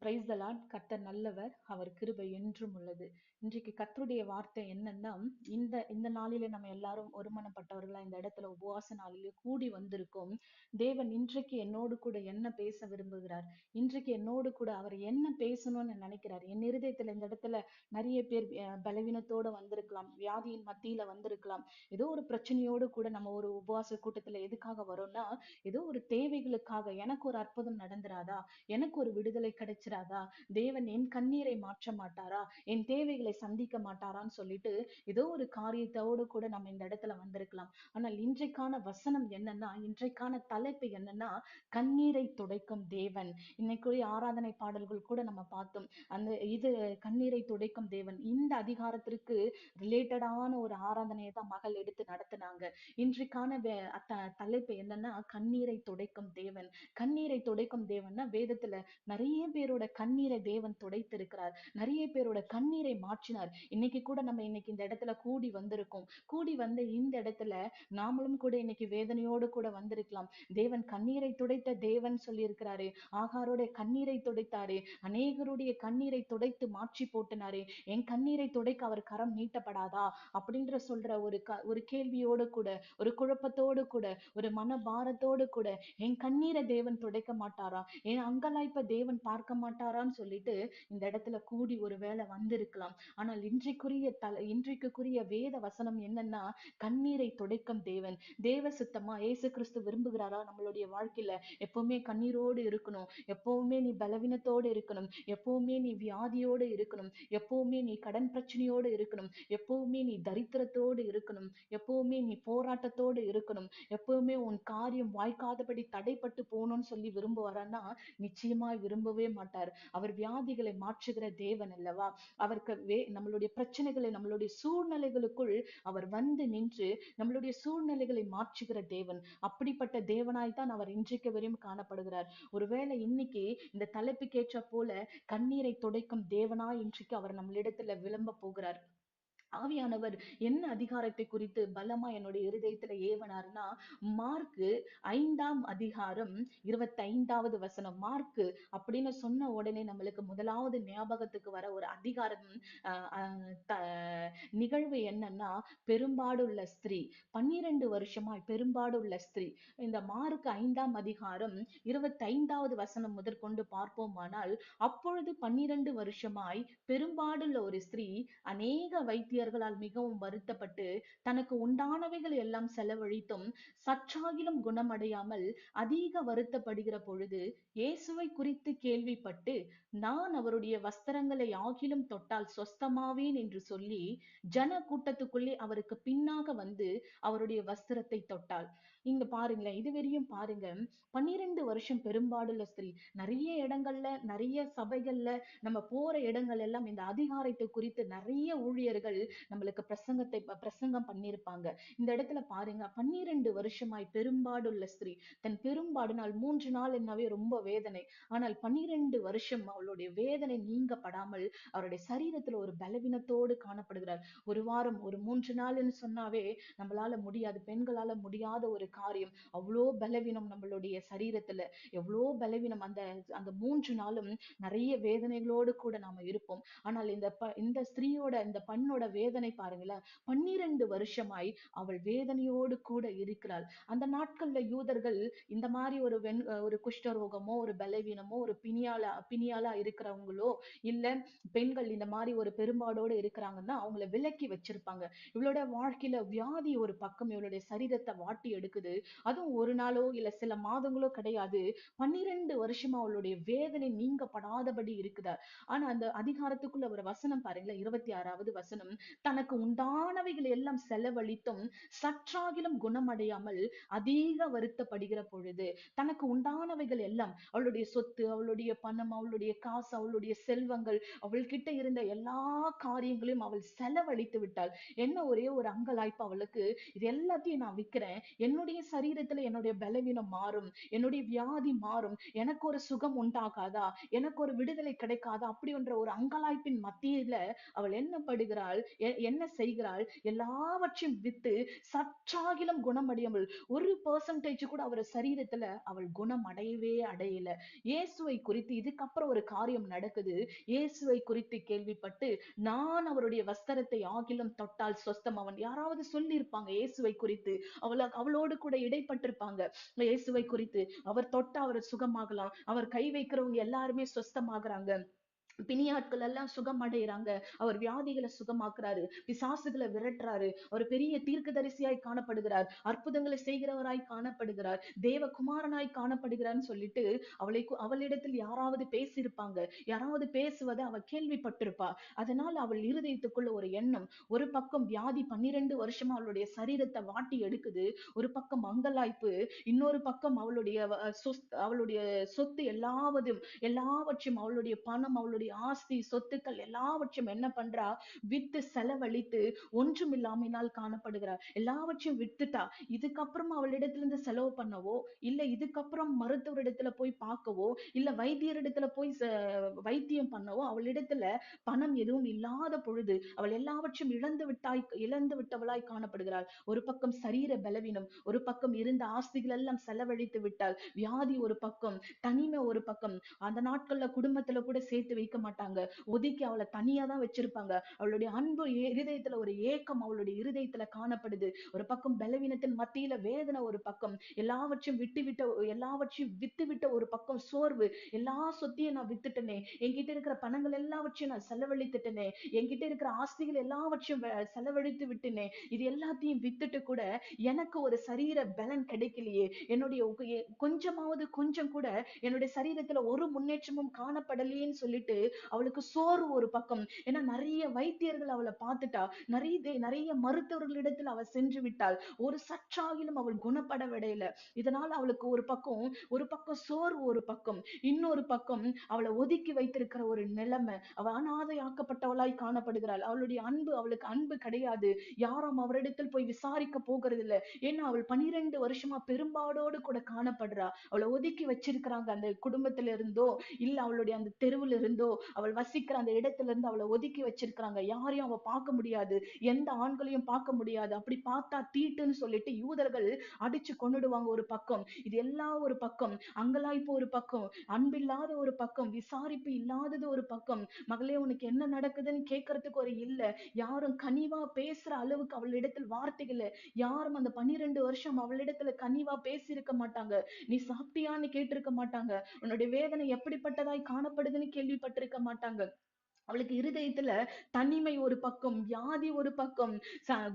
Praise the Lord. கர்த்தர் நல்லவர், அவர் கிருபை என்றும் உள்ளது. இன்றைக்கு கர்த்தருடைய வார்த்தை என்னன்னா, இந்த இந்த நாளிலே நம்ம எல்லாரும் ஒருமனப்பட்டவர்களா இந்த இடத்துல உபவாச நாளிலே கூடி வந்திருக்கோம். தேவன் இன்றைக்கு என்னோடு கூட என்ன பேச விரும்புகிறார், இன்றைக்கு என்னோடு கூட அவர் என்ன பேசணும்னு நினைக்கிறார். என் இருதயத்துல இந்த இடத்துல நிறைய பேர் பலவீனத்தோட வந்திருக்கலாம், வியாதியின் மத்தியில வந்திருக்கலாம். ஏதோ ஒரு பிரச்சனையோடு கூட நம்ம ஒரு உபவாச கூட்டத்துல எதுக்காக வரோம்னா, ஏதோ ஒரு தேவைகளுக்காக, எனக்கு ஒரு அற்புதம் நடந்துராதா, எனக்கு ஒரு விடுதலை கிடைச்சிராதா, தேவன் என் கண்ணீரை மாற்ற மாட்டாரா, என் தேவைகளை சந்திக்க மாட்டாரான்னு சொல்லிட்டு ஏதோ ஒரு காரியத்தோடு கூட நம்ம இந்த இடத்துல வந்திருக்கலாம். ஆனால் இன்றைக்கான வசனம் என்னன்னா, இன்றைக்கான தலைப்பு என்னன்னா, கண்ணீரை துடைக்கும் தேவன். இன்னைக்குரிய ஆராதனை பாடல்கள் கூட நம்ம பார்த்தோம். அந்த இது கண்ணீரை துடைக்கும் தேவன், இந்த அதிகாரத்திற்கு ரிலேட்டடான ஒரு ஆராதனையை தான் மகள் எடுத்து நடத்தினாங்க. இன்றைக்கான தலைப்பு என்னன்னா, கண்ணீரை துடைக்கும் தேவன். கண்ணீரை துடைக்கும் தேவன்னா, வேதத்துல நிறைய பேரோட கண்ணீரை தேவன் துடைத்திருக்கிறார், நிறைய பேரோட கண்ணீரை மாற்றினார். இன்னைக்கு கூட நம்ம இன்னைக்கு இந்த இடத்துல கூடி வந்திருக்கோம். கூடி வந்த இந்த இடத்துல நாமளும் கூட இன்னைக்கு வேதனையோடு கூட வந்திருக்கலாம். தேவன் கண்ணீரை துடைத்த தேவன் சொல்லி இருக்கிறாரு. ஆகாரோட கண்ணீரை துடைத்தாரு, அநேகருடைய கண்ணீரை துடைத்து மாற்றி போட்டினாரு. என் கண்ணீரை துடைக்க அவர் கரம் நீட்டப்படாதா அப்படின்ற சொல்ற ஒரு கேள்வியோடு கூட, ஒரு குழப்பத்தோடு கூட, ஒரு மனபாரத்தோடு கூட, என் கண்ணீரை தேவன் துடைக்க மாட்டாரா, என் அங்கலாய்ப்ப தேவன் பார்க்க மாட்டாரான்னு சொல்லிட்டு இந்த இடத்துல கூடி ஒரு வேளை வந்திருக்கலாம். ஆனால் இன்றைக்குரிய வேத வசனம் என்னன்னா, கண்ணீரை துடைக்கும் தேவன். தேவ சித்தமா இயேசு கிறிஸ்து விரும்புகிறாரா நம்மளுடைய வாழ்க்கையில எப்பவுமே கண்ணீரோடு இருக்கணும், எப்பவுமே நீ பலவீனத்தோடு இருக்கணும், எப்பவுமே நீ வியாதியோடு இருக்கணும், எப்பவுமே நீ கடன் பிரச்சனையோடு இருக்கணும், எப்பவுமே நீ தரித்திரத்தோடு இருக்கணும், எப்பவுமே நீ போராட்டத்தோடு இருக்கணும், எப்பவுமே உன் காரியம் வாய்க்காதபடி தடைப்பட்டு போகணும்னு சொல்லி விரும்புவாரான்னா, நிச்சயமாய் விரும்பவே மாட்டார். அவர் வியாதிகளை மாற்றுகிற தேவன் அல்லவா. அவருக்கு நம்மளுடைய பிரச்சனைகளை, நம்மளுடைய சூழ்நிலைகளுக்குள் அவர் வந்து நின்று நம்மளுடைய சூழ்நிலைகளை மாற்றுகிற தேவன். அப்படிப்பட்ட தேவனாய் தான் அவர் இன்றைக்கு வரையும் காணப்படுகிறார். ஒருவேளை இன்னைக்கு இந்த தலைப்புக்கேற்ற போல கண்ணீரை துடைக்கும் தேவனாய் இன்றைக்கு அவர் நம்மளிடத்துல விளம்ப போகிறார். ஆவியானவர் என்ன அதிகாரத்தை குறித்து பலமா என்னுடைய இருதயத்துல ஏவனார்னா, மார்க்கு 5 25 வசனம். மார்க்கு அப்படின்னு சொன்ன உடனே நம்மளுக்கு முதலாவது ஞாபகத்துக்கு வர ஒரு அதிகாரம், அஹ் அஹ் த- நிகழ்வு என்னன்னா, பெரும்பாடுள்ள ஸ்திரீ. 12 வருஷமாய் பெரும்பாடுள்ள ஸ்திரீ. இந்த மார்க் 5 வசனம் முதற்கொண்டு பார்ப்போமானால், அப்பொழுது 12 வருஷமாய் பெரும்பாடுள்ள ஒரு ஸ்திரீ அநேக வைத்தியர்களால் மிகவும் வருத்தப்பட்டு தனக்கு உண்டானவைகள் எல்லாம் செலவழித்தும் சற்றாகிலும் குணமடையாமல் அதிக வருத்தப்படுகிற பொழுது, இயேசுவை குறித்து கேள்விப்பட்டு, நான் அவருடைய வஸ்திரங்களை ஆகிலும் தொட்டால் சொஸ்தமாவேன் என்று சொல்லி ஜன கூட்டத்துக்குள்ளே அவருக்கு பின்னாக வந்து அவருடைய வஸ்திரத்தை தொட்டாள். இங்க பாருங்களேன், இதுவரையும் பாருங்க, 12 வருஷம் பெரும்பாடுள்ள ஸ்திரீ. நிறைய இடங்கள்ல, நிறைய சபைகள்ல, நம்ம போற இடங்கள் எல்லாம் இந்த அதிகாரத்தை குறித்து நிறைய ஊழியர்கள் நம்மளுக்கு பிரசங்கம் பண்ணியிருப்பாங்க. இந்த இடத்துல பாருங்க, 12 வருஷமாய் பெரும்பாடுள்ள ஸ்திரீ. தன் பெரும்பாடுனால் 3 நாள் என்னவே ரொம்ப வேதனை. ஆனால் 12 வருஷம் அவளுடைய வேதனை நீங்கப்படாமல் அவருடைய சரீரத்துல ஒரு பலவீனத்தோடு காணப்படுகிறார். ஒரு வாரம், ஒரு 3 நாள்னு சொன்னாவே நம்மளால முடியாது, பெண்களால முடியாத ஒரு காரியம். அவ்வளோ பலவீனம் நம்மளுடைய சரீரத்துல, எவ்வளோ பலவீனம். அந்த அந்த 3 நாளும் நிறைய வேதனைகளோடு கூட நாம இருப்போம். ஆனால் இந்த ஸ்திரீயோட, இந்த பெண்ணோட வேதனை பாருங்களேன், 12 வருஷமாய் அவள் வேதனையோடு கூட இருக்கிறாள். அந்த நாட்கள்ல யூதர்கள் இந்த மாதிரி ஒரு குஷ்டரோகமோ, ஒரு பலவீனமோ, ஒரு பிணியாலா இருக்கிறவங்களோ, இல்ல பெண்கள் இந்த மாதிரி ஒரு பெரும்பாடோடு இருக்கிறாங்கன்னா அவங்கள விலக்கி வச்சிருப்பாங்க. இவளோட வாழ்க்கையில வியாதி ஒரு பக்கம் இவளுடைய சரீரத்தை வாட்டி எடுக்குது. அதுவும் ஒரு நாளோ இல்ல சில மாதங்களோ கிடையாது, 12 வருஷமா அவளுடைய வேதனை நீங்கப்படாதபடி இருக்குதா. ஆனா அந்த அதிகாரத்துக்குள்ள ஒரு வசனம் பாருங்களேன், 26 வசனம். தனக்கு உண்டானவைகள் எல்லாம் செலவழித்தும் சற்றாகிலும் குணமடையாமல் அதிக வருத்தப்படுகிற பொழுது, தனக்கு உண்டானவைகள் எல்லாம், அவளுடைய சொத்து, அவளுடைய பணம், அவளுடைய காசு, அவளுடைய செல்வங்கள், அவள்கிட்ட இருந்த எல்லா காரியங்களையும் அவள் செலவழித்து விட்டாள். என்ன ஒரே ஒரு அங்கலாய்ப்பு அவளுக்கு, இது எல்லாத்தையும் நான் விற்கிறேன், என்னுடைய என்னுடைய சரீரத்துல என்னுடைய பலவீனம் மாறும், என்னுடைய வியாதி மாறும், எனக்கு ஒரு சுகம் உண்டாகாதா, எனக்கு ஒரு விடுதலை கிடைக்காதா, அப்படி என்ற ஒரு அங்கலாய்ப்பின் மத்தியில அவள் என்ன படுகிறாள், என்ன செய்கிறாள், எல்லாவற்றையும் வித்து சற்றாகிலும் குணமடையாமல், ஒரு பெர்சன்டேஜ் கூட அவர் சரீரத்துல அவள் குணம் அடையவே அடையல. இயேசுவை குறித்து இதுக்கப்புறம் ஒரு காரியம் நடக்குது. இயேசுவை குறித்து கேள்விப்பட்டு நான் அவருடைய வஸ்திரத்தை ஆகிலும் தொட்டால் சொஸ்தம். அவன் யாராவது சொல்லி இருப்பாங்க இயேசுவை குறித்து, அவளோடு கூட இடைப்பட்டிருப்பாங்க இயேசுவை குறித்து, அவர் தொட்டா அவர் சுகமாகலாம், அவர் கை வைக்கிறவங்க எல்லாருமே சொஸ்தமாகறாங்க, பிணியாட்கள் எல்லாம் சுகம் அடைகிறாங்க, அவர் வியாதிகளை சுகமாக்குறாரு, பிசாசுகளை விரட்டுறாரு, அவர் பெரிய தீர்க்கதரிசியாய் காணப்படுகிறார், அற்புதங்களை செய்கிறவராய் காணப்படுகிறார், தேவகுமாரனாய் காணப்படுகிறார்னு சொல்லிட்டு அவளிடத்தில் யாராவது பேசியிருப்பாங்க, யாராவது பேசுவதை அவ கேள்விப்பட்டிருப்பா. அதனால அவள் இருதயத்துக்குள்ள ஒரு எண்ணம், ஒரு பக்கம் வியாதி 12 வருஷமா அவளுடைய சரீரத்தை வாட்டி எடுக்குது, ஒரு பக்கம் அங்கலாய்ப்பு, இன்னொரு பக்கம் அவளுடைய சொத்து எல்லாவற்றையும் அவளுடைய பணம், அவளுடைய ஆஸ்தி சொத்துக்கள் எல்லாவற்றையும் என்ன பண்றா, வித்து செலவழித்து ஒன்றுமில்லாமல் காணப்படுகிறார். எல்லாவற்றையும் வித்துட்டா. இதுக்கப்புறம் அவளிடத்திலிருந்து செலவு பண்ணவோ, இல்ல இதுக்கப்புறம் மருத்துவரிடத்துல போய் பார்க்கவோ, இல்ல வைத்தியரிடத்துல போய் வைத்தியம் பண்ணவோ அவளிடத்துல பணம் எதுவும் இல்லாத பொழுது அவள் எல்லாவற்றையும் இழந்து விட்டவளாய் காணப்படுகிறாள். ஒரு பக்கம் சரீர பலவீனம், ஒரு பக்கம் இருந்த ஆஸ்திகள் எல்லாம் செலவழித்து விட்டாள், வியாதி ஒரு பக்கம், தனிமை ஒரு பக்கம். அந்த நாட்கள்ல குடும்பத்துல கூட சேர்த்து வைக்க மாட்டாங்க, ஒதுக்கி அவளை தனியா தான் வச்சிருப்பாங்க. அவளுடைய அன்பு இருதயத்துல ஒரு ஏக்கம் அவளுடைய இருதயத்துல காணப்படுது. ஒரு பக்கம் பலவீனத்தின் மத்தியில வேதனை, ஒரு பக்கம் எல்லாவற்றையும் வித்து விட்ட ஒரு பக்கம் சோர்வு, எல்லா சொத்தையும் நான் வித்துட்டனே, என்கிட்ட இருக்கிற பணங்கள் எல்லாவற்றையும் நான் செலவழித்துட்டனே, என்கிட்ட இருக்கிற ஆஸ்திகள் எல்லாவற்றையும் செலவழித்து விட்டனே, இது எல்லாத்தையும் வித்துட்டு கூட எனக்கு ஒரு சரீர பலன் கிடைக்கலையே, என்னுடைய கொஞ்சம் கூட என்னுடைய சரீரத்துல ஒரு முன்னேற்றமும் காணப்படலையேன்னு சொல்லிட்டு அவளுக்கு சோர்வு ஒரு பக்கம். ஏன்னா நிறைய வைத்தியர்கள் அவளை பார்த்துட்டா, நிறைய மருத்துவர்களிடத்தில் அவள் சென்று விட்டாள், ஒரு சற்றாகிலும் அவள் குணப்பட விடையில. இதனால அவளுக்கு ஒரு பக்கம் சோர்வு, ஒரு பக்கம், இன்னொரு பக்கம் அவளை ஒதுக்கி வைத்திருக்கிற ஒரு நிலைமை. அவள் அனாதையாக்கப்பட்டவளாய் காணப்படுகிறாள். அவளுக்கு அன்பு கிடையாது, யாரும் அவரிடத்தில் போய் விசாரிக்க போகிறது இல்லை. ஏன்னா அவள் 12 வருஷமா பெரும்பாடோடு கூட காணப்படுறா. அவளை ஒதுக்கி வச்சிருக்கிறாங்க, அந்த குடும்பத்தில இருந்தோ இல்ல அவளுடைய அந்த தெருவுல இருந்தோ, அவள் வசிக்கிற அந்த இடத்துல இருந்து அவளை ஒதுக்கி வச்சிருக்கிறாங்க. யாரையும் அவ பார்க்க முடியாது, எந்த ஆண்களையும் பார்க்க முடியாது. அப்படி பார்த்தா தீட்டுன்னு சொல்லிட்டு யூதர்கள் அடிச்சு கொன்னுடுவாங்க ஒரு பக்கம். இது எல்லாம் ஒரு பக்கம், அங்கலாய்ப்பு ஒரு பக்கம், அன்பில்லாத ஒரு பக்கம், விசாரிப்பு இல்லாதது ஒரு பக்கம். மகளே, உனக்கு என்ன நடக்குதுன்னு கேட்கறதுக்கு ஒரு இல்ல, யாரும் கனிவா பேசுற அளவுக்கு அவளிடத்தில் வார்த்தைகள் இல்ல. யாரும் அந்த 12 வருஷம் அவளிடத்துல கனிவா பேசியிருக்க மாட்டாங்க. நீ சாப்பிட்டியான்னு கேட்டிருக்க மாட்டாங்க, உன்னுடைய வேதனை எப்படிப்பட்டதாய் காணப்படுதுன்னு கேள்விப்பட்டிருக்க மாட்டாங்க. அவளுக்கு இருதயத்துல தனிமை ஒரு பக்கம், வியாதி ஒரு பக்கம்,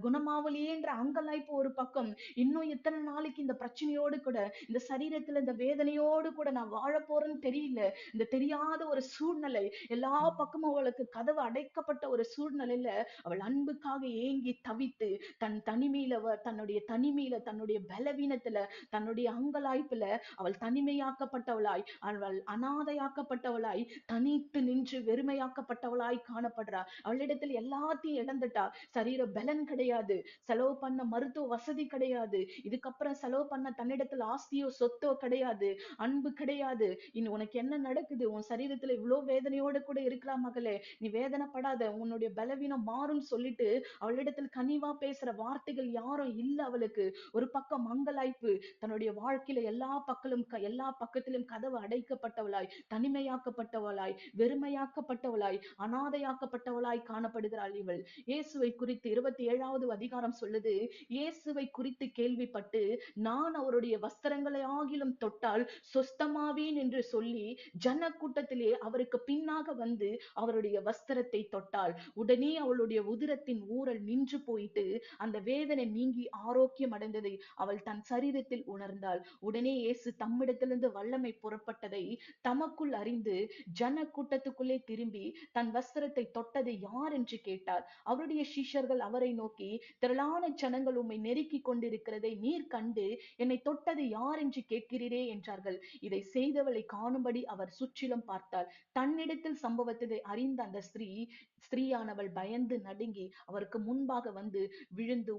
குணமாவலியேன்ற அங்கலாய்ப்பு ஒரு பக்கம். இன்னும் எத்தனை நாளைக்கு இந்த பிரச்சனையோடு கூட, இந்த சரீரத்துல இந்த வேதனையோடு கூட நான் வாழ போறேன்னு தெரியல. இந்த தெரியாத ஒரு சூழ்நிலை, எல்லா பக்கமும் அவளுக்கு கதவு அடைக்கப்பட்ட ஒரு சூழ்நிலையில அவள் அன்புக்காக ஏங்கி தவித்து, தன்னுடைய தனிமையில, தன்னுடைய பலவீனத்துல, தன்னுடைய அங்கலாய்ப்புல அவள் தனிமையாக்கப்பட்டவளாய், அவள் அனாதையாக்கப்பட்டவளாய், தனித்து நின்று வெறுமையாக்கப்பட்டவளாய் காணப்படுறா. அவளிடத்தில் எல்லாத்தையும் இழந்துட்டா. சரீர பலன் கிடையாது, செலவு பண்ண மருத்துவ வசதி கிடையாது, இதுக்கப்புறம் செலவு பண்ண தன்னிடத்தில் ஆஸ்தியோ சொத்தோ கிடையாது, அன்பு கிடையாது. இனி உனக்கு என்ன நடக்குது, உன் சரீரத்துல இவ்வளவு வேதனையோட கூட இருக்கலாம் மகளே, நீ வேதனைப்படாத, உன்னுடைய பலவீனம் மாறும் சொல்லிட்டு அவளிடத்தில் கனிவா பேசுற வார்த்தைகள் யாரும் இல்ல அவளுக்கு. ஒரு பக்கம் மங்கலாய்ப்பு, தன்னுடைய வாழ்க்கையில எல்லா பக்கத்திலும் கதவு அடைக்கப்பட்டவளாய், தனிமையாக்கப்பட்டவளாய், வெறுமையாக்கப்பட்டவளாய், அனாதையாக்கப்பட்டவளாய் காணப்படுகிறாள் இவள். இயேசுவை குறித்து 27வது அதிகாரம் சொல்லுது, இயேசுவை குறித்து கேள்விப்பட்டு நான் அவருடைய வஸ்திரங்களை ஆகிலும் தொட்டால் சொஸ்தமாவேன் என்று சொல்லி ஜன கூட்டத்திலே அவருக்கு பின்னாக வந்து அவருடைய வஸ்திரத்தை தொட்டாள். உடனே அவளுடைய உதிரத்தின் ஊரல் நின்று போயிட்டு அந்த வேதனை நீங்கி ஆரோக்கியம் அடைந்ததை அவள் தன் சரீரத்தில் உணர்ந்தாள். உடனே இயேசு தம்மிடத்திலிருந்து வல்லமை புறப்பட்டதை தமக்குள் அறிந்து ஜன கூட்டத்துக்குள்ளே திரும்பி தன் வஸ்திரத்தை தொட்டது யார் என்று கேட்டார். அவருடைய சீஷர்கள் அவரை நோக்கி, திரளான ஜனங்கள் உம்மை நெருக்கிக் கொண்டிருக்கிறதை நீர் கண்டு என்னை தொட்டது யார் என்று கேட்கிறீரே என்றார்கள். இதை செய்தவளை காணும்படி அவர் சுற்றிலும் பார்த்தார். தன்னிடத்தில் சம்பவத்தை அறிந்த அந்த ஸ்திரீயானவள் பயந்து நடுங்கி அவருக்கு முன்பாக வந்து விழுந்து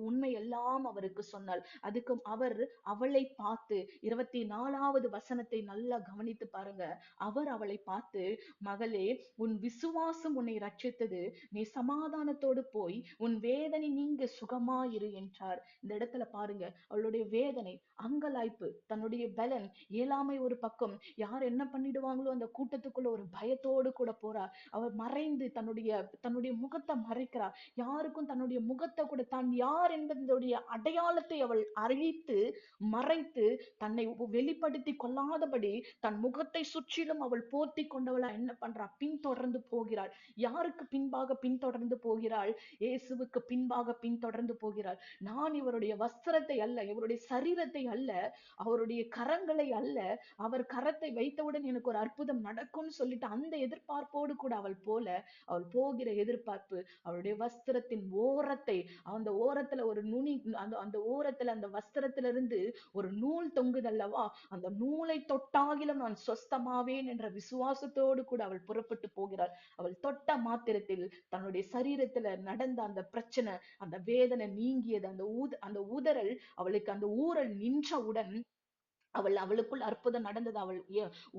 உண்மையெல்லாம் அவருக்கு சொன்னாள். அதுக்கு அவர் அவளை பார்த்து 24வது வசனத்தை நல்லா கவனித்து பாருங்க. அவர் அவளை பார்த்து, மகளே, உன் விசுவாசம் உன்னை ரட்சித்தது, நீ சமாதானத்தோடு போய் உன் வேதனை நீங்க சுகமாயிரு என்றார். இந்த இடத்துல பாருங்க, அவளுடைய வேதனை, அங்கலாய்ப்பு, தன்னுடைய பலன், இயலாமை ஒரு பக்கம், யார் என்ன பண்ணிடுவாங்களோ அந்த கூட்டத்துக்குள்ள ஒரு பயத்தோடு கூட போறா. அவர் மறைந்து தன்னுடைய முகத்தை மறைக்கிறார். யாருக்கும் தன்னுடைய முகத்தை கூட, தான் யார் என்பதனுடைய அடையாளத்தை அவள் அழித்து மறைத்து தன்னை வெளிப்படுத்தி கொள்ளாதபடி தன் முகத்தை சுற்றிலும் அவள் போர்த்தி கொண்டவளா என்ன பண்றா, பின்தொடர்ந்து போகிறாள். யாருக்கு பின்பாக பின்தொடர்ந்து போகிறாள்? இயேசுவுக்கு பின்பாக பின்தொடர்ந்து போகிறாள். நான் இவருடைய வஸ்திரத்தை அல்ல, இவருடைய சரீரத்தை அல்ல, அவருடைய கரங்களை அல்ல, அவர் கரத்தை வைத்தவுடன் எனக்கு ஒரு அற்புதம் நடக்கும்னு சொல்லிட்டு அந்த எதிர்பார்ப்போடு கூட அவள் போகிற எதிர்பார்ப்பு, அவளுடைய வஸ்திரத்தின் ஓரத்தை, அந்த ஓரத்துல ஒரு நுனி, அந்த ஓரத்துல அந்த வஸ்திரத்திலிருந்து ஒரு நூல் தொங்குதல்லவா, அந்த நூலை தொட்டாகிலும் நான் சொஸ்தமாவேன் என்ற விசுவாசத்தோடு கூட அவள் புறப்பட்டு போகிறாள். அவள் தொட்ட மாத்திரத்தில் தன்னுடைய சரீரத்துல நடந்த அந்த பிரச்சனை, அந்த வேதனை நீங்கியது. அந்த ஊதறல் அவளுக்கு, அந்த ஊரல் நின்றவுடன் அவளுக்குள் அற்புதம் நடந்தது. அவள்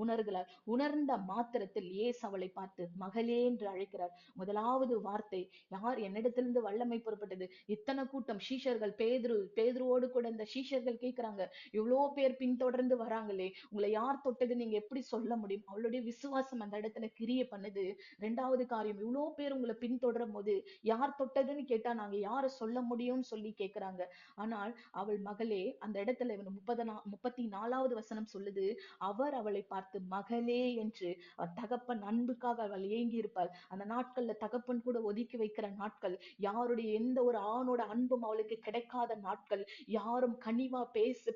உணர்கிறாள். உணர்ந்த மாத்திரத்தில் இயேசு அவளை பார்த்து மகளே என்று அழைக்கிறார். முதலாவது வார்த்தை, யார் என்னிடத்திலிருந்து வல்லமை புறப்பட்டது? இத்தனை கூட்டம் சீஷர்கள், பேதுருவோடு கூட இந்த சீஷர்கள் கேட்கிறாங்க, இவ்வளோ பேர் பின்தொடர்ந்து வராங்களே, உங்களை யார் தொட்டது நீங்க எப்படி சொல்ல முடியும்? அவளுடைய விசுவாசம் அந்த இடத்துல கிரிய பண்ணுது. ரெண்டாவது காரியம், இவ்வளோ பேர் உங்களை பின்தொடரும் போது யார் தொட்டதுன்னு கேட்டா நாங்க யார சொல்ல முடியும்னு சொல்லி கேட்கிறாங்க. ஆனால் அவள் மகளே, அந்த இடத்துல 34வது வசனம் சொல்லுது, அவர் அவளை பார்த்து மகளே என்று, தகப்பன் அன்புக்காக அவள் ஏங்கி இருப்பாள். அந்த நாட்கள்ல தகப்பன் கூட ஒதுக்கி வைக்கிற நாட்கள், யாருடைய எந்த ஒரு ஆணோட அன்பும் அவளுக்கு கிடைக்காத நாட்கள், யாரும் கனிவா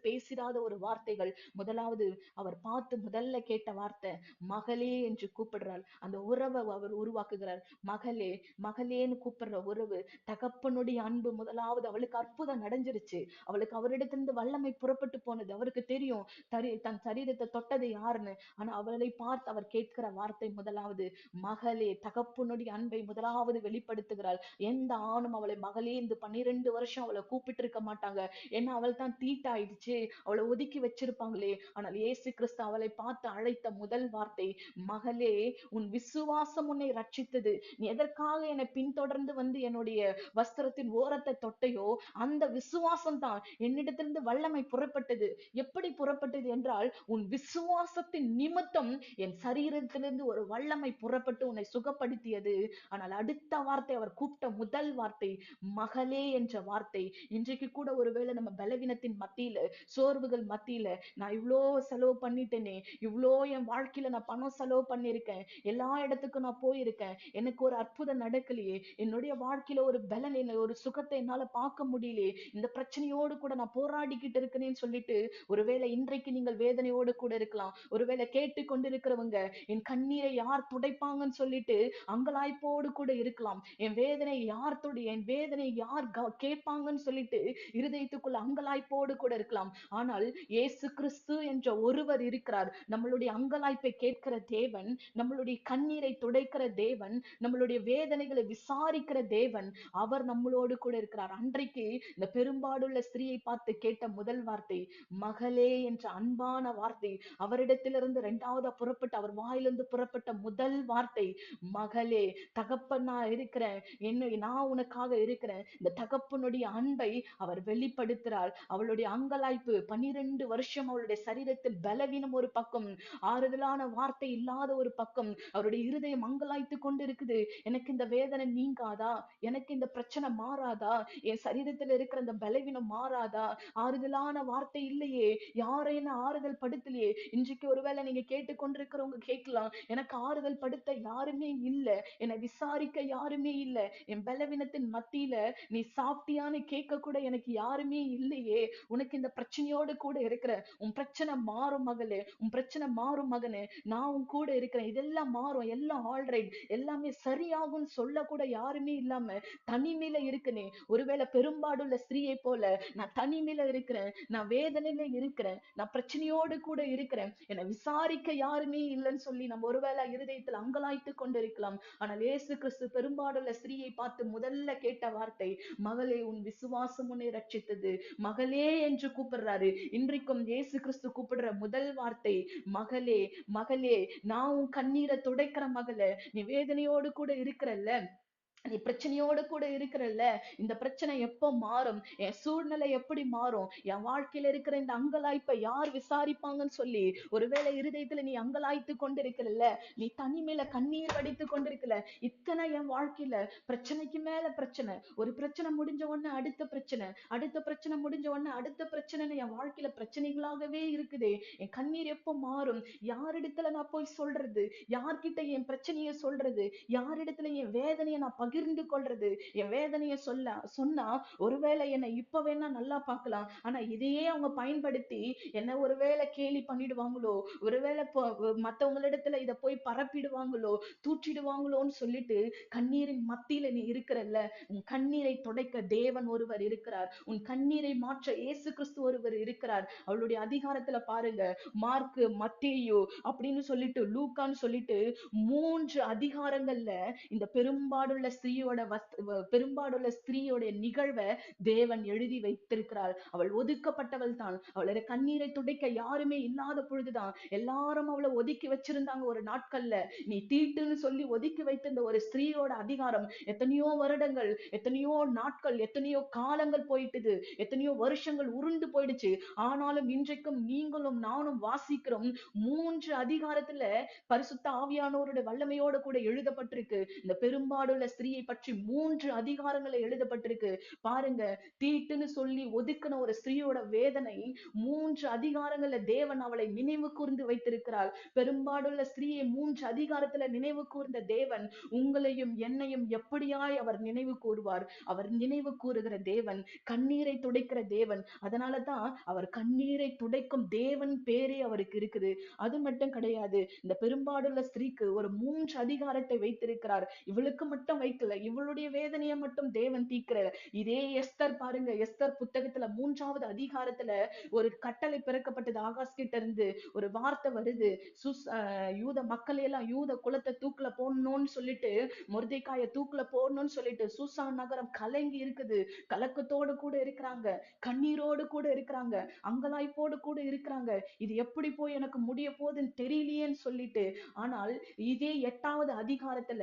பேசிடாத ஒரு வார்த்தைகள். முதலாவது அவர் பார்த்து முதல்ல கேட்ட வார்த்தை மகளே என்று கூப்பிடுறாள். அந்த உறவை அவர் உருவாக்குகிறார். மகளே, மகளேன்னு கூப்பிடுற உறவு, தகப்பனுடைய அன்பு. முதலாவது அவளுக்கு அற்புதம் நடந்துருச்சு. அவளுக்கு அவரிடத்திலிருந்து வல்லமை புறப்பட்டு போனது. அவருக்கு தெரியும் தன் சரீரத்தை தொட்டது யாருன்னு. ஆனா அவளை பார்த்து அவர் கேட்கிற வார்த்தை முதலாவது மகளே. தகப்பனுடைய அன்பை முதலாவது வெளிப்படுத்துகிறாள். எந்த ஆணும் அவளை மகளே இந்த 12 வருஷம் அவளை கூப்பிட்டு இருக்க மாட்டாங்க. ஏன்னா அவள் தான் தீட்டாயிடுச்சு, அவளை ஒதுக்கி வச்சிருப்பாங்களே. ஆனால் இயேசு கிறிஸ்து அவளை பார்த்து அழைத்த முதல் வார்த்தை மகளே, உன் விசுவாசம் உன்னை ரட்சித்தது. நீ எதற்காக என்னை பின்தொடர்ந்து வந்து என்னுடைய வஸ்திரத்தின் ஓரத்தை தொட்டையோ, அந்த விசுவாசம் தான் என்னிடத்திலிருந்து வல்லமை புறப்பட்டது. எப்படி புறப்பட்டது என்றால், உன் விசுவாசத்தின் நிமித்தம் என் சரீரத்திலிருந்து ஒரு வல்லமை புறப்பட்டு உன்னை சுகப்படுத்தியது. ஆனால் அடுத்த வார்த்தை, அவர் கூப்பிட்ட முதல் வார்த்தை மகளே என்ற வார்த்தை. இன்றைக்கு கூட ஒருவேளை நம்ம பலவீனத்தின் மத்தியில, சோர்வுகள் மத்தியில, நான் இவ்வளோ செலவு பண்ணிட்டேனே, இவ்வளோ என் வாழ்க்கையில நான் பணம் செலவு பண்ணிருக்கேன், எல்லா இடத்துக்கும் நான் போயிருக்கேன், எனக்கு ஒரு அற்புதம் நடக்கலையே, என்னுடைய வாழ்க்கையில ஒரு பலன், ஒரு சுகத்தை என்னால பார்க்க முடியலையே, இந்த பிரச்சனையோடு கூட நான் போராடிக்கிட்டு இருக்கிறேன்னு சொல்லிட்டு ஒருவேளை இன்றைக்கு நீங்கள் வேதனையோடு கூட இருக்கலாம். ஒருவேளை கேட்டு கொண்டிருக்கிறவங்க, என் கண்ணீரை யார் துடைப்பாங்கன்னு சொல்லிட்டு அங்கலாய்ப்போடு கூட இருக்கலாம். என் வேதனை யார் கேட்பாங்கன்னு சொல்லிட்டு இருதயத்துக்குள்ள அங்கலாய்ப்போடு கூட இருக்கலாம். ஆனால் இயேசு கிறிஸ்து என்ற ஒருவர் இருக்கிறார். நம்மளுடைய அங்கலாய்ப்பை கேட்கிற தேவன், நம்மளுடைய கண்ணீரை துடைக்கிற தேவன், நம்மளுடைய வேதனைகளை விசாரிக்கிற தேவன், அவர் நம்மளோடு கூட இருக்கிறார். அன்றைக்கு இந்த பெரும்பாடுள்ள ஸ்திரீயை பார்த்து கேட்ட முதல் வார்த்தை மகளே என்ற அன்பான வார்த்தை. அவரிடத்திலிருந்து இரண்டாவது புறப்பட்ட, அவர் வாயிலிருந்து புறப்பட்ட முதல் வார்த்தை மகளே. தகப்பனா இருக்கிறேன், நான் உனக்காக இருக்கிறேன். இந்த தகப்பனுடைய அன்பை அவர் வெளிப்படுத்துறாள். அவளுடைய அங்கலாய்ப்பு 12 வருஷம், அவளுடைய சரீரத்தில் பலவீனம் ஒரு பக்கம், ஆறுதலான வார்த்தை இல்லாத ஒரு பக்கம், அவருடைய இருதயம் அங்கலாய்த்து கொண்டு இருக்குது. எனக்கு இந்த வேதனை நீங்காதா? எனக்கு இந்த பிரச்சனை மாறாதா? என் சரீரத்தில் இருக்கிற அந்த பலவீனம் மாறாதா? ஆறுதலான வார்த்தை இல்லையே, யாரையும் நான் ஆறுதல் படுத்தலையே. இன்றைக்கு ஒருவேளை நீங்க கேட்டுக்கொண்டிருக்கிறவங்க கேட்கலாம், எனக்கு ஆறுதல் படுத்த யாருமே இல்ல, என்னை விசாரிக்க யாருமே இல்ல, என் பலவீனத்தின் மத்தியில நீ சாப்பிட்டியான்னு கேட்க கூட எனக்கு யாருமே இல்லையே. உனக்கு இந்த பிரச்சனையோடு கூட இருக்கிற, உன் பிரச்சனை மாறும் மகளே, உன் பிரச்சனை மாறும் மகனே, நான் உன் கூட இருக்கிறேன், இதெல்லாம் மாறும், எல்லாம் ஆல்ரைட், எல்லாமே சரியாகும் சொல்ல கூட யாருமே இல்லாம தனிமையில இருக்கனே. ஒருவேளை பெரும்பாடுள்ள ஸ்திரீயை போல நான் தனிமையில இருக்கிறேன், நான் வேதனையில இருக்கிறேன், நான் பிரச்சனையோடு கூட இருக்கிறேன், என்னை விசாரிக்க யாருமே இல்லைன்னு சொல்லி நம்ம ஒருவேளை இருதயத்தில் அங்கலாய்த்து கொண்டிருக்கலாம். ஆனால் இயேசு கிறிஸ்து பெரும்பாடுள்ள ஸ்திரீயை பார்த்து முதல்ல கேட்ட வார்த்தை, மகளே உன் விசுவாசம் உன்னை ரட்சித்தது. மகளே என்று கூப்பிடுறாரு. இன்றைக்கும் இயேசு கிறிஸ்து கூப்பிடுற முதல் வார்த்தை மகளே. மகளே, நான் உன் கண்ணீரை துடைக்கிற மகளே, நீ வேதனையோடு கூட இருக்கிறல்ல, நீ பிரச்சனையோடு கூட இருக்கிறல்ல, இந்த பிரச்சனை எப்போ மாறும், என் சூழ்நிலை எப்படி மாறும், என் வாழ்க்கையில இருக்கிற இந்த அங்கலாய்ப்பை யார் விசாரிப்பாங்கன்னு சொல்லி ஒருவேளை இருதயத்துல நீ அங்கலாய்த்து கொண்டிருக்கிறல்ல, நீ தனிமையில கண்ணீர் வடித்து கொண்டிருக்கல. இத்தனை என் வாழ்க்கையில பிரச்சனைக்கு மேல பிரச்சனை, ஒரு பிரச்சனை முடிஞ்ச உடனே அடுத்த பிரச்சனை, அடுத்த பிரச்சனை முடிஞ்ச உடனே அடுத்த பிரச்சனைன்னு என் வாழ்க்கையில பிரச்சனைகளாகவே இருக்குதே. என் கண்ணீர் எப்போ மாறும், யாரிடத்துல நான் போய் சொல்றது, யார்கிட்ட என் பிரச்சனையை சொல்றது, யாரிடத்துல என் வேதனையை நான் பகிர்ந்து கொள்றது. என் வேதனையை சொன்னா ஒருவேளை என்னை இப்ப வேணா நல்லா பார்க்கலாம், ஆனா இதையே அவங்க பயன்படுத்தி என்ன ஒருவேளை கேலி பண்ணிடுவாங்களோ, ஒருவேளை மத்தவங்களிடத்துல இத போய் பரப்பிடுவாங்களோ, தூற்றிடுவாங்களோன்னு சொல்லிட்டு கண்ணீரின் மத்தியில நீ இருக்கிறல்ல, உன் கண்ணீரை துடைக்க தேவன் ஒருவர் இருக்கிறார், உன் கண்ணீரை மாற்ற இயேசு கிறிஸ்து ஒருவர் இருக்கிறார். அவளுடைய அதிகாரத்துல பாருங்க, மார்க்கு, மத்தேயு அப்படின்னு சொல்லிட்டு, லூக்கான்னு சொல்லிட்டு 3 அதிகாரங்கள்ல இந்த பெரும்பாடுள்ள ஸ்திரீயோட நிகழ்வை தேவன் எழுதி வைத்திருக்கிறார். அவள் ஒதுக்கப்பட்டவள் தான். அவளோட கண்ணீரை துடைக்க யாருமே இல்லாத பொழுதுதான் எல்லாரும் அவளை ஒதுக்கி வச்சிருந்தாங்க. ஒரு நாட்கள்ல நீ தீட்டுன்னு சொல்லி ஒதுக்கி வைத்திருந்த ஒரு ஸ்திரீயோட அதிகாரம் எத்தனையோ வருடங்கள், எத்தனையோ நாட்கள், எத்தனையோ காலங்கள் போயிட்டுது, எத்தனையோ வருஷங்கள் உருண்டு போயிடுச்சு. ஆனாலும் இன்றைக்கும் நீங்களும் நானும் வாசிக்கிறோம். 3 அதிகாரத்துல பரிசுத்த ஆவியானோருடைய வல்லமையோட கூட எழுதப்பட்டிருக்கு. இந்த பெரும்பாடுள்ள ஸ்திரீயை பற்றி 3 அதிகாரங்களை எழுதப்பட்டிருக்கு. பாருங்க, தீட்டுன்னு சொல்லி ஒதுக்கின ஒரு ஸ்திரீயோட வேதனை 3 அதிகாரங்கள்ல தேவன் அவளை நினைவு கூர்ந்து வைத்திருக்கிறார். பெரும்பாடுள்ள ஸ்திரீயை 3 அதிகாரத்துல நினைவு கூர்ந்த தேவன் உங்களையும் என்னையும் எப்படியாய் அவர் நினைவு கூறுவார். அவர் நினைவு கூறுகிற தேவன், கண்ணீரை துடைக்கிற தேவன். அதனாலதான் அவர் கண்ணீரை துடைக்கும் தேவன் பேரே அவருக்கு இருக்குது. அது மட்டும் கிடையாது, இந்த பெரும்பாடுள்ள ஸ்திரீக்கு ஒரு 3 அதிகாரத்தை வைத்திருக்கிறார். இவளுக்கு மட்டும் வைக்கல, இவளுடைய வேதனையை மட்டும் தேவன் தீர்க்கிறார். இதே எஸ்தர் பாருங்க, எஸ்தர் புத்தகத்துல 3வது அதிகாரத்துல ஒரு கட்டளை பிறக்கப்பட்டது. ஆகாஷ் கிட்ட இருந்து ஒரு வார்த்தை வருது. யூத மக்கள் எல்லாம், யூத குலத்தை தூக்குல போடணும்னு சொல்லிட்டு, மொர்தெகாய தூக்குல போடணும்னு சொல்லிட்டு சூசான் நகரம் கலங்கி இருக்குது. கலக்கத்தோடு கூட இருக்கிறாங்க, கண்ணீரோடு கூட இருக்கிறாங்க, அங்கலாய்ப்போடு கூட இருக்கிறாங்க. இது எப்படி போய் எனக்கு முடிய போகுதுன்னு தெரியலையேன்னு சொல்லிட்டு. ஆனால் இதே 8வது அதிகாரத்துல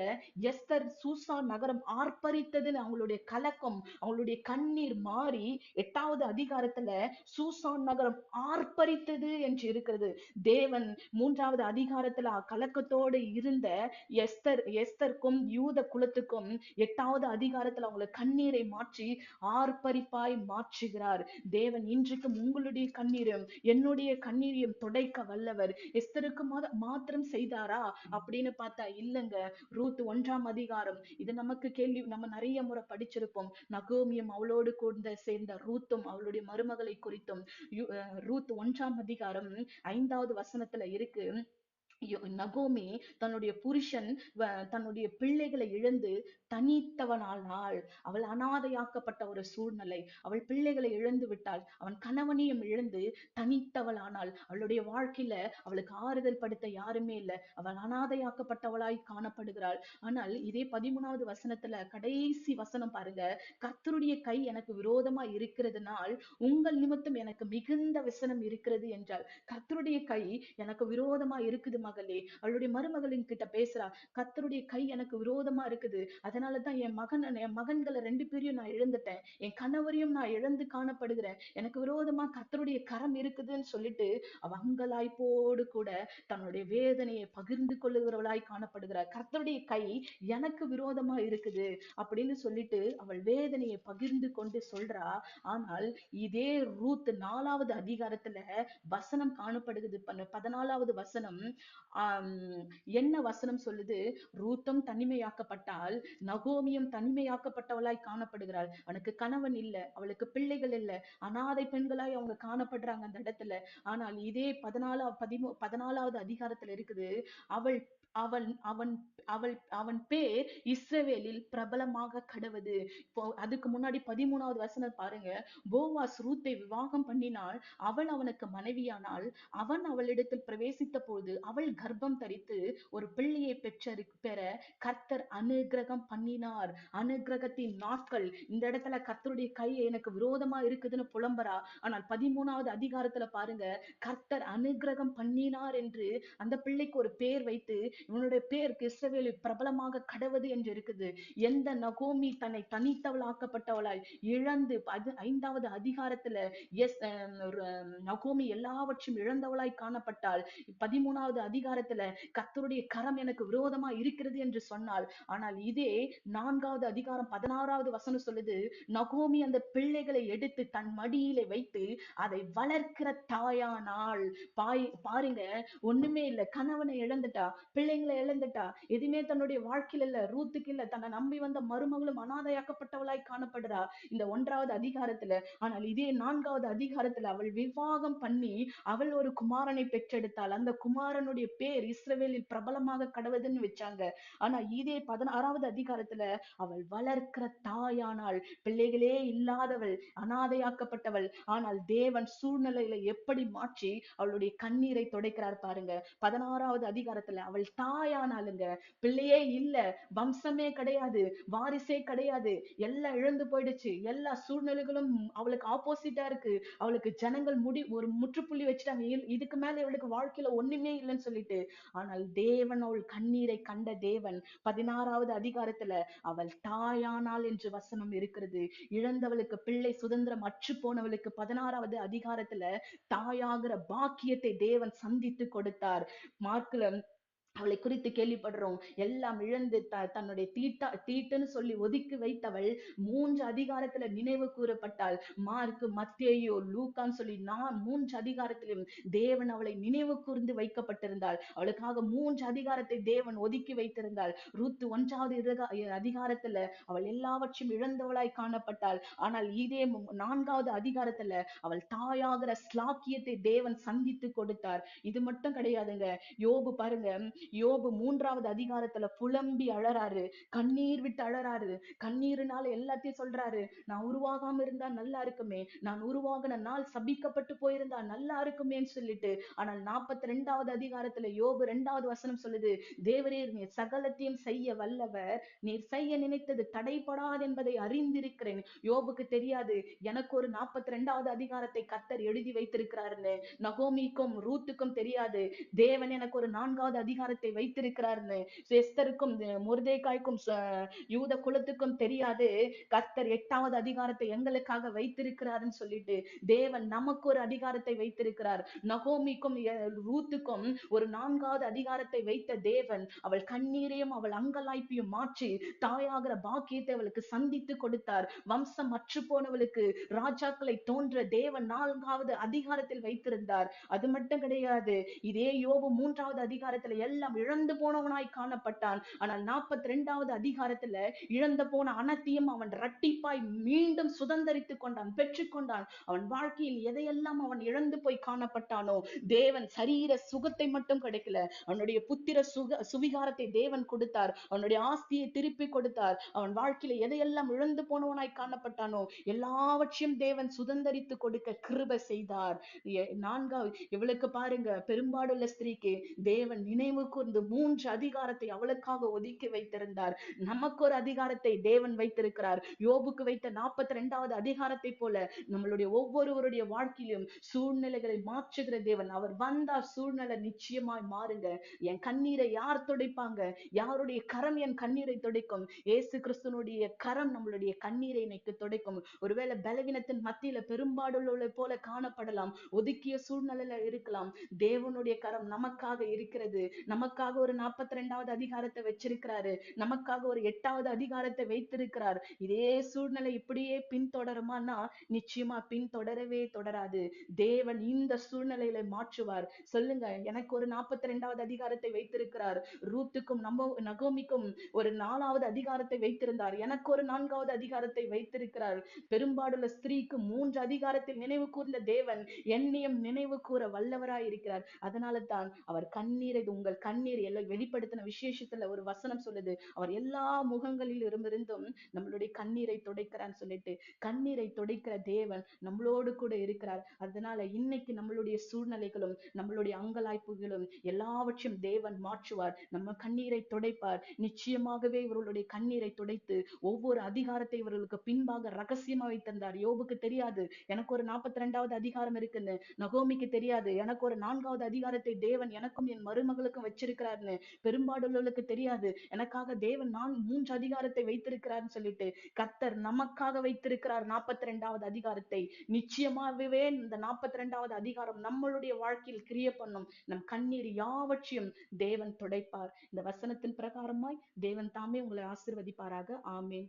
எஸ்தர் சூசான் நகரம் ஆர்ப்பரித்ததுன்னு அவங்களுடைய கலக்கம், அவங்களுடைய கண்ணீர் மாறி 8வது அதிகாரத்துல சூசான் நகரம் ஆர்ப்பரித்தது என்று இருக்கிறது. தேவன் 3வது அதிகாரத்துல கலக்கத்தோடு இருந்த எஸ்தர்க்கும் யூத குலத்துக்கும் 8வது அதிகாரத்துல அவங்களை கண்ணீரை மாற்றி ஆர்ப்பரிப்பாய் மாற்றுகிறார். தேவன் இன்றைக்கும் உங்களுடைய கண்ணீரும் என்னுடைய கண்ணீரையும் துடைக்க வல்லவர். எஸ்தருக்கு மாத்திரம் செய்தாரா அப்படின்னு பார்த்தா இல்லங்க. ரூத் 1ஆம் அதிகாரம், இது நமக்கு கேள்வி, நம்ம நிறைய முறை படிச்சிருப்போம். நகோமியும் அவளோடு கூட சேர்ந்த ரூத்தும் அவளுடைய மருமகளை குறித்தும் ரூத் 1ஆம் அதிகாரம் 5வது வசனத்துல இருக்கு. நகோமி தன்னுடைய புருஷன் தன்னுடைய பிள்ளைகளை இழந்து தனித்தவனானாள். அவள் அனாதையாக்கப்பட்ட ஒரு சூழ்நிலை. அவள் பிள்ளைகளை இழந்து விட்டாள், அவன் கணவனையும் இழந்து தனித்தவளானாள். அவளுடைய வாழ்க்கையில அவளுக்கு ஆறுதல் படுத்த யாருமே இல்லை. அவள் அனாதையாக்கப்பட்டவளாய் காணப்படுகிறாள். ஆனால் இதே 13வது வசனத்துல கடைசி வசனம் பாருங்க, கர்த்தருடைய கை எனக்கு விரோதமா இருக்கிறதுனால் உங்கள் நிமித்தம் எனக்கு மிகுந்த விசனம் இருக்கிறது என்றால், கர்த்தருடைய கை எனக்கு விரோதமா இருக்குது மருமகளே, அவளுடைய மருமகளின் கிட்ட பேசுறா, கர்த்தருடைய கை எனக்கு விரோதமா இருக்குது. அதனாலதான் என் மகன்களை 2 பேரையும் நான் இழந்துட்டேன். என் கணவரையும் நான் இழந்து காணப்படுகிறேன். எனக்கு விரோதமா கர்த்தருடைய கரம் இருக்குதுன்னு சொல்லிட்டு அவ அங்கலாய்ப்போடு கூட தன்னுடைய வேதனையை பகிர்ந்து கொள்ளுகிறவளாய் காணப்படுகிறார். கர்த்தருடைய கை எனக்கு விரோதமா இருக்குது அப்படின்னு சொல்லிட்டு அவள் வேதனையை பகிர்ந்து கொண்டு சொல்றா. ஆனால் இதே ரூத் 4வது அதிகாரத்துல வசனம் காணப்படுகிறது. 14வது வசனம் ஆஹ் என்ன வசனம் சொல்லுது? ரூத்தும் தனிமையாக்கப்பட்டால், நகோமியும் தனிமையாக்கப்பட்டவளாய் காணப்படுகிறாள். அவனுக்கு கணவன் இல்ல, அவளுக்கு பிள்ளைகள் இல்ல, அனாதை பெண்களாய் அவங்க காணப்படுறாங்க அந்த இடத்துல. ஆனால் இதே 14வது அதிகாரத்துல இருக்குது, அவள் அவன் அவன் அவள் அவன் பேர் இஸ்ரவேலில் பிரபலமாக கடவது. இப்போ அதுக்கு முன்னாடி 13வது வசனம் பாருங்க. போவாஸ் ரூத்தை விவாகம் பண்ணினாள், அவள் அவனுக்கு மனைவியானால், அவன் அவளிடத்தில் பிரவேசித்த போது அவள் கர்ப்பம் தரித்து ஒரு பிள்ளையை பெற கர்த்தர் அனுக்கிரகம் பண்ணினார். அனுக்கிரகத்தின் நாட்கள். இந்த இடத்துல கர்த்தருடைய கை எனக்கு விரோதமா இருக்குதுன்னு புலம்பரா. ஆனால் 13வது அதிகாரத்துல பாருங்க, கர்த்தர் அனுக்கிரகம் பண்ணினார் என்று அந்த பிள்ளைக்கு ஒரு பேர் வைத்து, இவனுடைய பேர் இஸ்ரவேலில் பிரபலமாக கடவது என்று இருக்குது. எந்த நகோமி தன்னை தனித்தவளாக்கப்பட்டவளாய் இழந்து 5வது அதிகாரத்துல எஸ் நகோமி எல்லாவற்றையும் இழந்தவளாய் காணப்பட்டாள். 13வது அதிகாரத்துல கர்த்தருடைய கரம் எனக்கு விரோதமா இருக்கிறது என்று சொன்னாள். ஆனால் இதே 4வது அதிகாரம் 16வது வசனம் சொல்லுது, நகோமி அந்த பிள்ளைகளை எடுத்து தன் மடியிலே வைத்து அதை வளர்க்கிற தாயானாள். பாருங்க, ஒண்ணுமே இல்ல, கணவனை இழந்துட்டா, பிள்ளைங்களை இழந்துட்டா, எதுவுமே தன்னுடைய வாழ்க்கையில இல்ல, ரூத்துக்கு இல்ல, தன்னை நம்பி வந்த மருமகளும் அனாதையாக்கப்பட்டவளாய் காணப்படுறா இந்த 1வது அதிகாரத்துல. ஆனால் இதே 4வது அதிகாரத்துல அவள் விவாகம் பண்ணி அவள் ஒரு குமாரனை பெற்றெடுத்தாள். அந்த குமாரனுடைய பேர் இஸ்ரவேலில் பிரபலமாக கடவுதுன்னு வச்சாங்க. ஆனா இதே 16வது அதிகாரத்துல அவள் வளர்க்கிற தாயானாள். பிள்ளைகளே இல்லாதவள், அனாதையாக்கப்பட்டவள். ஆனால் தேவன் சூழ்நிலையில எப்படி மாற்றி அவளுடைய கண்ணீரை துடைக்கிறார் பாருங்க. 16வது அதிகாரத்துல அவள் தாயானாளுங்க. பிள்ளையே இல்ல, வம்சமே கிடையாது, வாரிசே கிடையாது, எல்லாம் இழந்து போயிடுச்சு, எல்லா சூழ்நிலைகளும் அவளுக்கு ஆப்போசிட்டா இருக்கு. அவளுக்கு ஜனங்கள் ஒரு முற்றுப்புள்ளி வச்சுட்டாங்க, இதுக்கு மேல இவளுக்கு வாழ்க்கையில ஒண்ணுமே இல்லைன்னு சொல்லிட்டு. ஆனால் தேவன் அவள் கண்ணீரை கண்ட தேவன் 16வது அதிகாரத்துல அவள் தாயானாள் என்று வசனம் இருக்கிறது. இழந்தவளுக்கு பிள்ளை சுதந்திரம் அற்று போனவளுக்கு 16வது அதிகாரத்துல தாயாகிற பாக்கியத்தை தேவன் சந்தித்து கொடுத்தார். மார்க்ல அவளை குறித்து கேள்விப்படுறோம். எல்லாம் இழந்து தன்னுடைய தீட்டுன்னு சொல்லி ஒதுக்கி வைத்தவள் 3 அதிகாரத்துல நினைவு கூறப்பட்டாள். மார்க், மத்தேயு, லூக்கான்னு சொல்லி 3 அதிகாரத்திலும் தேவன் அவளை நினைவு கூர்ந்து வைக்கப்பட்டிருந்தாள். அவளுக்காக 3 அதிகாரத்தை தேவன் ஒதுக்கி வைத்திருந்தாள். ரூத் 1வது அதிகாரத்துல அவள் எல்லாவற்றையும் இழந்தவளாய் காணப்பட்டாள். ஆனால் இதே 4வது அதிகாரத்துல அவள் தாயாகிற ஸ்லாக்கியத்தை தேவன் சந்தித்து கொடுத்தார். இது மட்டும் கிடையாதுங்க. யோபு பாருங்க, யோபு 3வது அதிகாரத்துல புலம்பி அழறாரு, கண்ணீர் விட்டு அழறாரு. கண்ணீருனால எல்லாத்தையும் சொல்றாரு. நான் உருவாகாம இருந்தா நல்லா இருக்குமே, நான் உருவாகின நாள் சபிக்கப்பட்டு போயிருந்தா நல்லா இருக்குமேன்னு சொல்லிட்டு. ஆனால் 42வது அதிகாரத்துல யோபு 2வது வசனம் சொல்லுது, தேவரே நீர் சகலத்தையும் செய்ய வல்லவர், நீர் செய்ய நினைத்தது தடைபடாது என்பதை அறிந்திருக்கிறேன். யோபுக்கு தெரியாது எனக்கு ஒரு 42வது அதிகாரத்தை கர்த்தர் எழுதி வைத்திருக்கிறாருன்னு. நகோமிக்கும் ரூத்துக்கும் தெரியாது தேவன் எனக்கு ஒரு 4வது அதிகாரத்தை வைத்திருக்கிறார்னு. எஸ்தருக்கும் மொர்தெகாய்க்கும் யூத குலத்துக்கும் தெரியாது கர்த்தர் 8வது அதிகாரத்தை எங்களுக்காக வைத்திருக்கிறாருன்னு சொல்லிட்டு. தேவன் நமக்கு ஒரு அதிகாரத்தை வைத்திருக்கிறார். நகோமிக்கும் ரூத்துக்கும் ஒரு 4வது அதிகாரத்தை வைத்த தேவன் அவள் கண்ணீரையும் அவள் அங்கலாய்ப்பையும் மாற்றி தாயாகிற பாக்கியத்தை அவளுக்கு சந்தித்து கொடுத்தார். வம்சம் அற்று போனவளுக்கு ராஜாக்களை தோன்ற தேவன் 4வது அதிகாரத்தில் வைத்திருந்தார். அது மட்டும் கிடையாது, இதே யோபு 3வது அதிகாரத்துல எல்லாம் இழந்து போனவனாய் காணப்பட்டான். ஆனால் 42வது அதிகாரத்துல இழந்து போன அனைத்தையும் அவன் இரட்டிப்பாய் மீண்டும் சுதந்தரித்துக் கொண்டான், பெற்றுக்கொண்டான். அவன் வாழ்க்கையில் எதையெல்லாம் அவன் இழந்து போய் காணப்பட்டானோ, தேவன் சரீர சுகத்தை மட்டும் கிடைக்கல, அவனுடைய புத்திர சுவிகாரத்தை தேவன் கொடுத்தார். அவனுடைய ஆஸ்தியை திருப்பி கொடுத்தார். அவன் வாழ்க்கையில எதையெல்லாம் இழந்து போனவனாய் காணப்பட்டானோ எல்லாவற்றையும் தேவன் சுதந்தரித்து கொடுக்க கிருபை செய்தார். 4வது இவளுக்கு பாருங்க, பெரும்பாடுள்ள ஸ்திரீக்கு தேவன் நினைவு கூர்ந்து 3 அதிகாரத்தை அவளுக்காக ஒதுக்கி வைத்திருந்தார். நமக்கு ஒரு அதிகாரத்தை தேவன் வைத்திருக்கிறார். யோபுக்கு வைத்த 42வது அதிகாரத்தை போல நம்மளுடைய ஒவ்வொருவருடைய வாழ்க்கையிலும் சூழ்நிலைகளை மாற்றுகிற தேவன். அவர் வந்தா சூழ்நிலை நிச்சயமாய் மாறுங்க. என் கண்ணீரை யார் துடைப்பாங்க? யாருடைய கரம் என் கண்ணீரை துடைக்கும்? இயேசு கிறிஸ்துனுடைய கரம் நம்மளுடைய கண்ணீரை இன்னைக்கு துடைக்கும். ஒருவேளை பலவீனத்தின் மத்தியில பெரும்பாடுள்ள போல காணப்படலாம், ஒதுக்கிய சூழ்நிலையில இருக்கலாம். தேவனுடைய கரம் நமக்காக இருக்கிறது. நமக்காக ஒரு 42வது அதிகாரத்தை வச்சிருக்கிறாரு. நமக்காக ஒரு 8வது அதிகாரத்தை வைத்திருக்கிறார். இதே சூழ்நிலை இப்படியே பின்தொடருமானா நிச்சயமா பின்தொடரவே தொடராது. தேவன் இந்த சூழ்நிலையில மாற்றுவார். சொல்லுங்க, எனக்கு ஒரு 42வது அதிகாரத்தை வைத்திருக்கிறார். ரூத்துக்கும் நகோமிக்கும் ஒரு 4வது அதிகாரத்தை வைத்திருந்தார். எனக்கு ஒரு 4வது அதிகாரத்தை வைத்திருக்கிறார். பெரும்பாடுள்ள ஸ்திரீக்கு 3 அதிகாரத்தில் நினைவு கூர்ந்த தேவன் என்னையும் நினைவு கூற வல்லவராய் இருக்கிறார். அதனால தான் அவர் கண்ணீரை, உங்கள் கண்ணீர் எல்லாம் வெளிப்படுத்தின விசேஷத்துல ஒரு வசனம் சொல்லுது, அவர் எல்லா முகங்களில் இருந்தும் நம்மளுடைய கண்ணீரை துடைக்கிறான்னு சொல்லிட்டு. கண்ணீரை துடைக்கிற தேவன் நம்மளோடு கூட இருக்கிறார். அதனால இன்னைக்கு நம்மளுடைய சூழ்நிலைகளும் நம்மளுடைய அங்கலாய்ப்புகளும் எல்லாவற்றையும் தேவன் மாற்றுவார். நம்ம கண்ணீரை துடைப்பார். நிச்சயமாகவே இவர்களுடைய கண்ணீரை துடைத்து ஒவ்வொரு அதிகாரத்தை இவர்களுக்கு பின்பாக ரகசியமா வைத்திருந்தார். யோபுக்கு தெரியாது எனக்கு ஒரு 42வது அதிகாரம் இருக்குன்னு. நகோமிக்கு தெரியாது எனக்கு ஒரு 4வது அதிகாரத்தை தேவன் எனக்கும் என் மருமகளுக்கும் வச்சிருக்கிறார்னு. பெரும்பாடுள்ளவர்களுக்கு தெரியாது எனக்காக தேவன் 3 அதிகாரத்தை வைத்திருக்கிறார்னு சொல்லிட்டு. கர்த்தர் நமக்காக வைத்திருக்கிறார் 42வது அதிகாரத்தை. நிச்சயமாகவே இந்த 42வது அதிகாரம் நம்மளுடைய வாழ்க்கையில் கிரிய பண்ணும். நம் கண்ணீர் யாவற்றையும் தேவன் துடைப்பார். இந்த வசனத்தின் பிரகாரமாய் தேவன் தாமே உங்களை ஆசீர்வதிப்பாராக. ஆமென்.